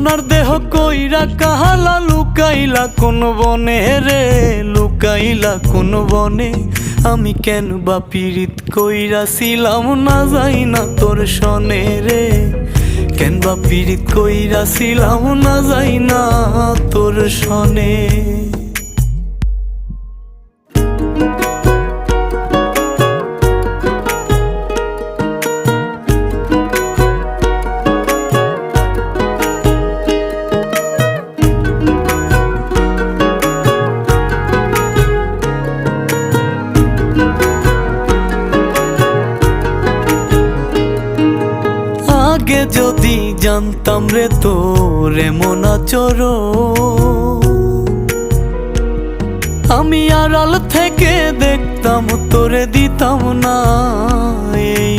আপনার দেহ কইরা কাহালা লুকাইলা কোন বনে রে, লুকাইলা কোন বনে। আমি কেন বা পীড়িত কইরাছিলাম না যাই না তোর সনে রে, কেন বা পীড়িত কইরাছিলাম না যাই না তোর সনে। আগে যদি জানতাম রে তোর এমন আচরণ, আমি আড়াল থেকে দেখতাম তোরে দিতাম না এই